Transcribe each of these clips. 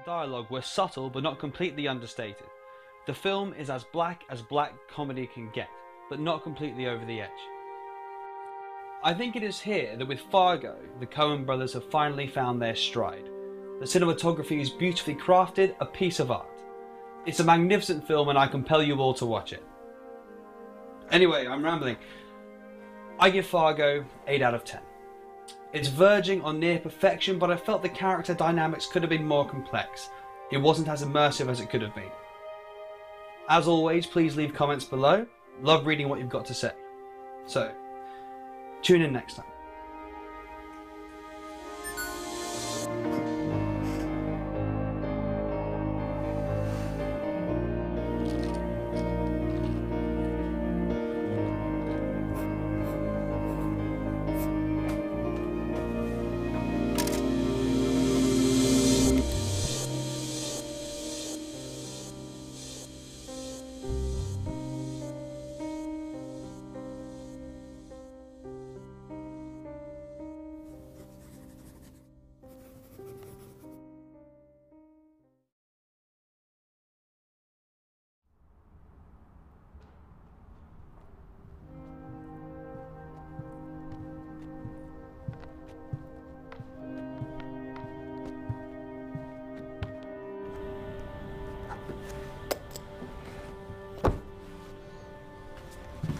Dialogue were subtle but not completely understated. The film is as black comedy can get, but not completely over the edge. I think it is here that with Fargo, the Coen brothers have finally found their stride. The cinematography is beautifully crafted, a piece of art. It's a magnificent film and I compel you all to watch it. Anyway, I'm rambling. I give Fargo 8 out of 10. It's verging on near perfection, but I felt the character dynamics could have been more complex. It wasn't as immersive as it could have been. As always, please leave comments below. Love reading what you've got to say. So, tune in next time.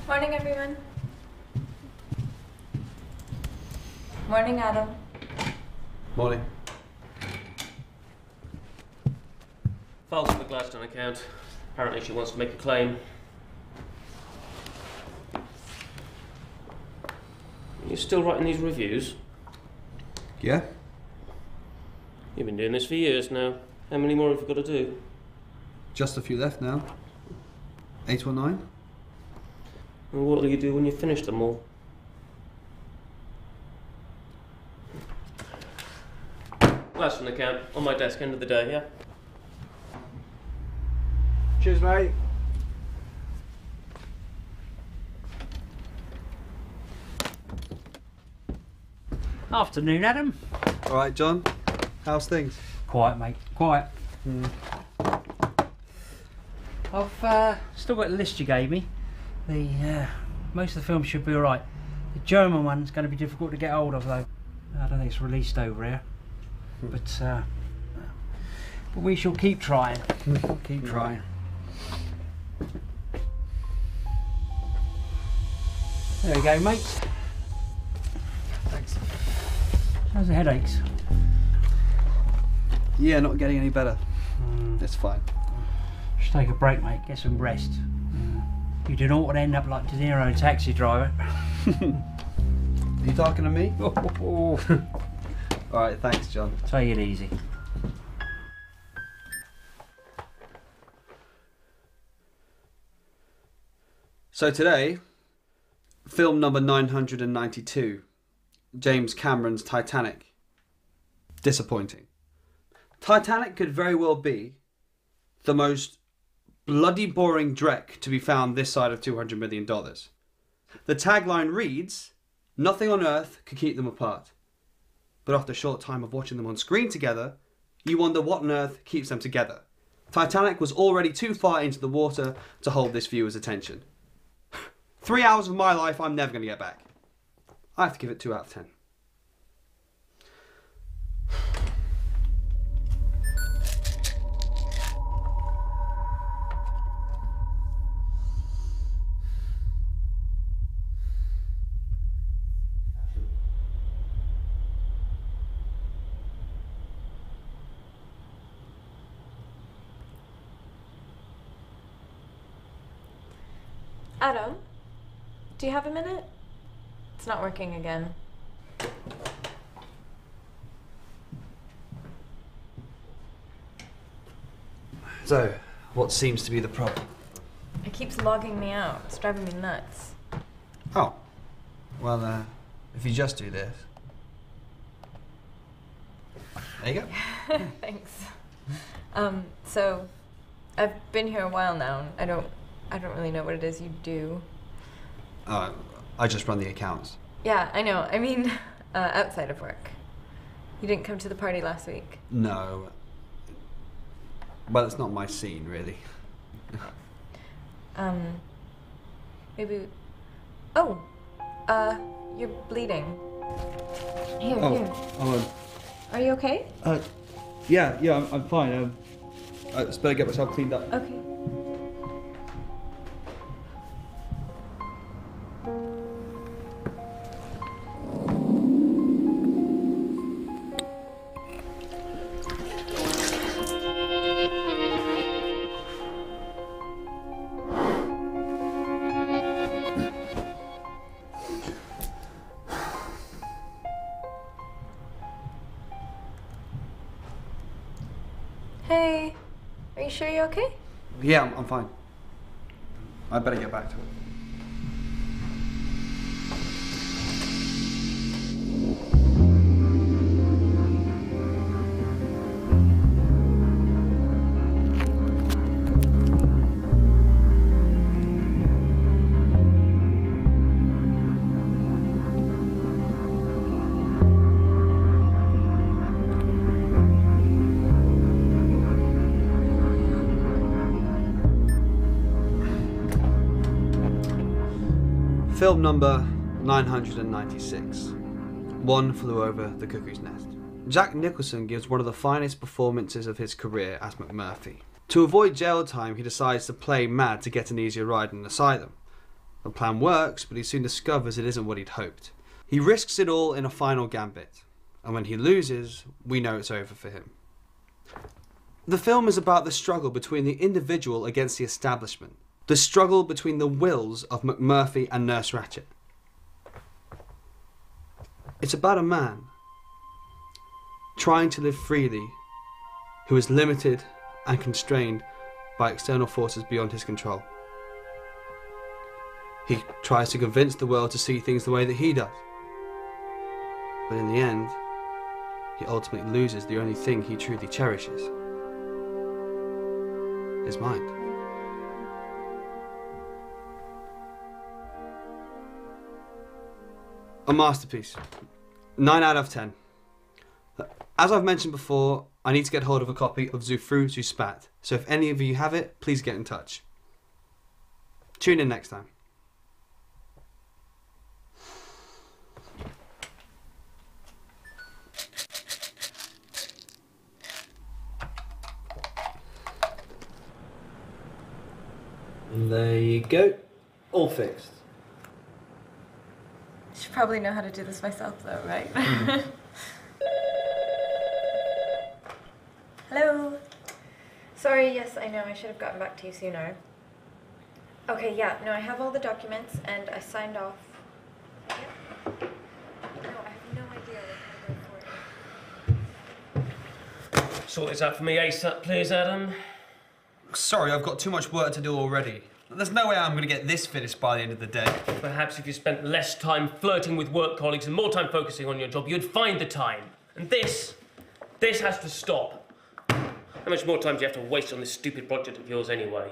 Morning, everyone. Morning, Adam. Morning. Files on the Gladstone account. Apparently she wants to make a claim. You're still writing these reviews? Yeah? You've been doing this for years now. How many more have you got to do? Just a few left now. 8 or 9? And what will you do when you finish them all? Gladstone account, on my desk, end of the day, yeah? Cheers, mate. Afternoon, Adam. All right, John. How's things? Quiet, mate. Quiet. I've still got the list you gave me. Most of the films should be all right. The German one's going to be difficult to get hold of, though. I don't think it's released over here. But we shall keep trying. Keep trying. There we go, mate. Thanks. How's the headaches? Yeah, not getting any better. It's fine. Just take a break, mate. Get some rest. You do not want to end up like De Niro, Taxi Driver. Are you talking to me? Alright, thanks, John. Take it easy. So today, film number 992, James Cameron's Titanic. Disappointing. Titanic could very well be the most bloody boring dreck to be found this side of $200 million. The tagline reads, "Nothing on earth could keep them apart." But after a short time of watching them on screen together, you wonder what on earth keeps them together. Titanic was already too far into the water to hold this viewer's attention. 3 hours of my life I'm never going to get back. I have to give it 2 out of 10. Adam, do you have a minute? It's not working again. So, what seems to be the problem? It keeps logging me out. It's driving me nuts. Oh, well, if you just do this. There you go. Thanks. So, I've been here a while now. I don't really know what it is you do. I just run the accounts. Yeah, I know. I mean, outside of work. You didn't come to the party last week. No, Well, it's not my scene, really. Maybe... Oh! You're bleeding. Here. Oh, Are you okay? yeah, I'm fine. I just better get myself cleaned up. Okay. Hey, are you sure you're okay? Yeah, I'm fine. I better get back to it. Film number 996. One Flew Over the Cuckoo's Nest. Jack Nicholson gives one of the finest performances of his career as McMurphy. To avoid jail time, he decides to play mad to get an easier ride in an asylum. The plan works, but he soon discovers it isn't what he'd hoped. He risks it all in a final gambit, and when he loses, we know it's over for him. The film is about the struggle between the individual against the establishment. The struggle between the wills of McMurphy and Nurse Ratched. It's about a man trying to live freely who is limited and constrained by external forces beyond his control. He tries to convince the world to see things the way that he does. But in the end, he ultimately loses the only thing he truly cherishes. His mind. A masterpiece. 9 out of 10. As I've mentioned before, I need to get hold of a copy of Too+Early+Too+Late, so if any of you have it, please get in touch. Tune in next time. And there you go. All fixed. Should probably know how to do this myself though, right? Hello? Sorry, yes, I know, I should have gotten back to you sooner. Okay, yeah, no, I have all the documents and I signed off. Yeah. No, I have no idea what to go for. Sort this out for me ASAP, please, Adam. Sorry, I've got too much work to do already. There's no way I'm going to get this finished by the end of the day. Perhaps if you spent less time flirting with work colleagues and more time focusing on your job, you'd find the time. And this has to stop. How much more time do you have to waste on this stupid project of yours anyway?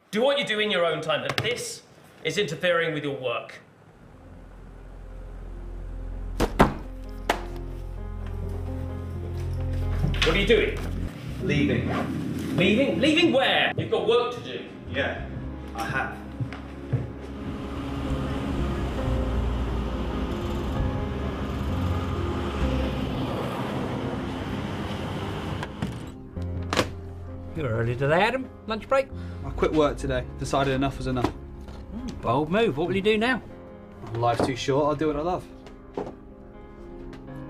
Do what you do in your own time, but this is interfering with your work. What are you doing? Leaving. Leaving? Leaving where? You've got work to do. Yeah, I have. You're early today, Adam. Lunch break? I quit work today. Decided enough was enough. Bold move. What will you do now? Life's too short, I'll do what I love.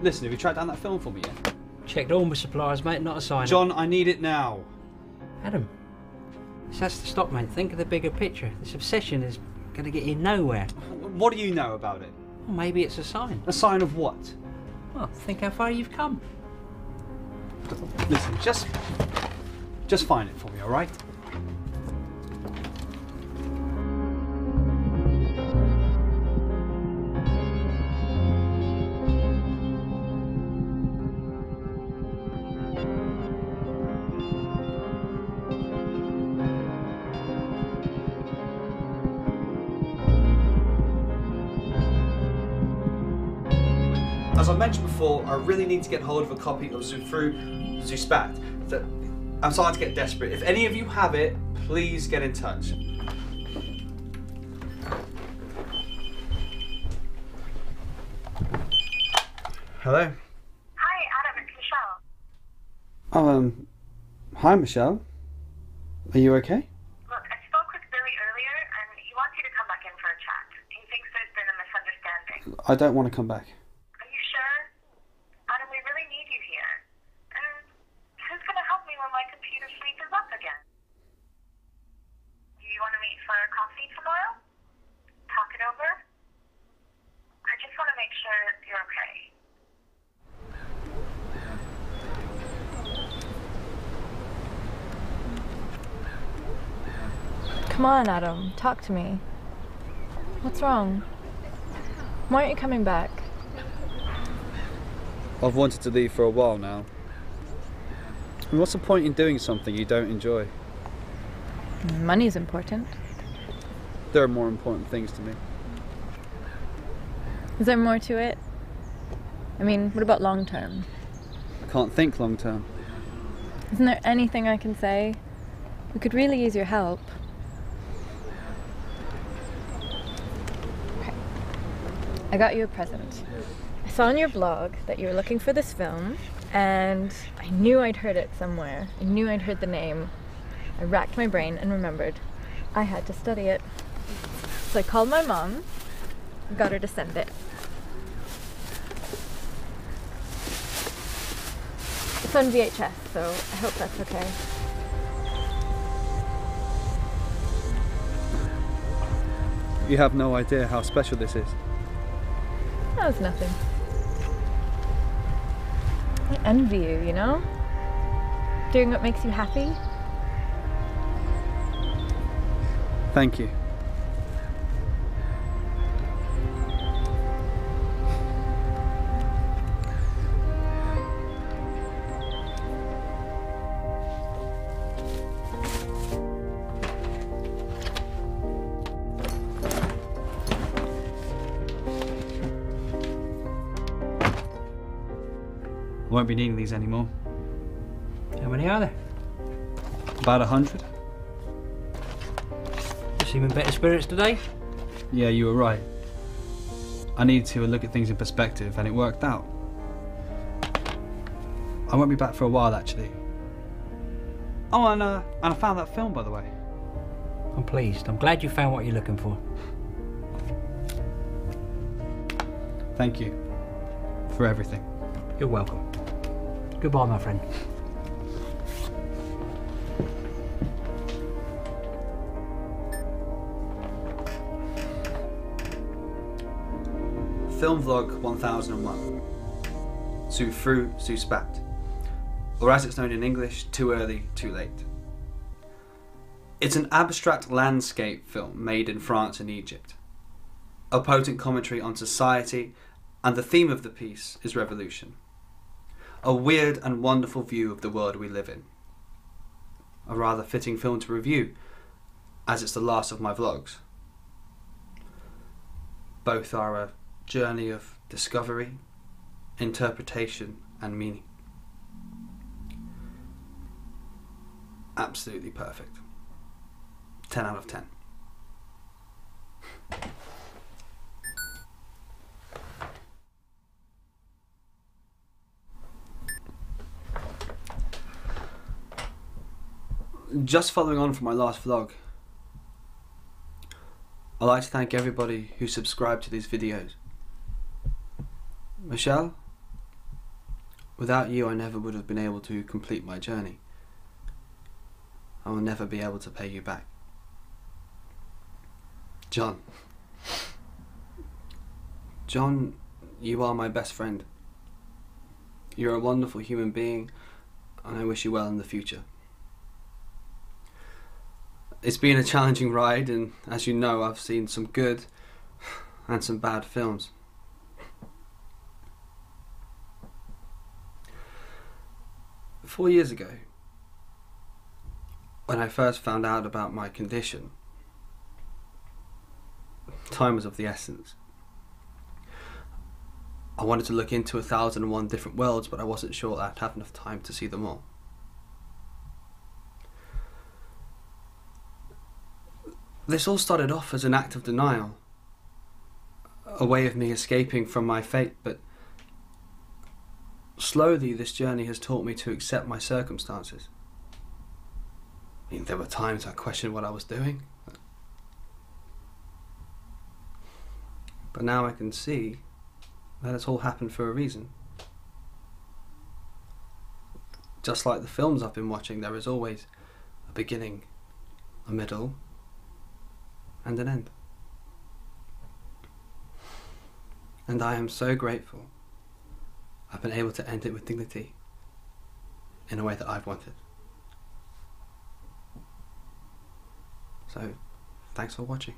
Listen, have you tracked down that film for me yet? Checked all my suppliers, mate, not a sign. John, I need it now. Adam, this has to stop, mate. Think of the bigger picture. This obsession is going to get you nowhere. What do you know about it? Well, maybe it's a sign. A sign of what? Well, think how far you've come. Listen, just find it for me, all right? As I mentioned before, I really need to get hold of a copy of Too+Early+Too+Late. I'm starting to get desperate. If any of you have it, please get in touch. Hello? Hi, Adam, it's Michelle. Hi Michelle. Are you okay? Look, I spoke with Billy earlier, and he wants you to come back in for a chat. He thinks there's been a misunderstanding. I don't want to come back. Are you sure? Adam, we really need you here. And who's going to help me when my computer freezes up again? Do you want to meet for coffee tomorrow? Talk it over? I just want to make sure you're okay. Come on, Adam, talk to me. What's wrong? Why aren't you coming back? I've wanted to leave for a while now. And what's the point in doing something you don't enjoy? Money's important. There are more important things to me. Is there more to it? I mean, what about long term? I can't think long term. Isn't there anything I can say? We could really use your help. Okay. I got you a present. I saw on your blog that you were looking for this film, and I knew I'd heard it somewhere. I knew I'd heard the name. I racked my brain and remembered I had to study it. So I called my mom and got her to send it. It's on VHS, so I hope that's okay. You have no idea how special this is. That was nothing. I envy you, you know? Doing what makes you happy. Thank you. I won't be needing these anymore. How many are there? About 100. You seem in better spirits today? Yeah, you were right. I needed to look at things in perspective, and it worked out. I won't be back for a while, actually. Oh, and I found that film, by the way. I'm pleased. I'm glad you found what you're looking for. Thank you for everything. You're welcome. Goodbye, my friend. Film Vlog 1001. Sue Fru, Sue Spat. Or as it's known in English, Too Early, Too Late. It's an abstract landscape film made in France and Egypt. A potent commentary on society, and the theme of the piece is revolution. A weird and wonderful view of the world we live in. A rather fitting film to review, as it's the last of my vlogs. Both are a journey of discovery, interpretation and meaning. Absolutely perfect. 10 out of 10. Just following on from my last vlog, I'd like to thank everybody who subscribed to these videos. Michelle, without you I never would have been able to complete my journey. I will never be able to pay you back. John, you are my best friend. You're a wonderful human being, and I wish you well in the future. It's been a challenging ride, and as you know, I've seen some good and some bad films. Four years ago, when I first found out about my condition, time was of the essence. I wanted to look into 1001 different worlds, but I wasn't sure I'd have enough time to see them all. This all started off as an act of denial, a way of me escaping from my fate, but slowly this journey has taught me to accept my circumstances. I mean, there were times I questioned what I was doing, but now I can see that it's all happened for a reason. Just like the films I've been watching, there is always a beginning, a middle, and an end. And I am so grateful I've been able to end it with dignity in a way that I've wanted. So, thanks for watching.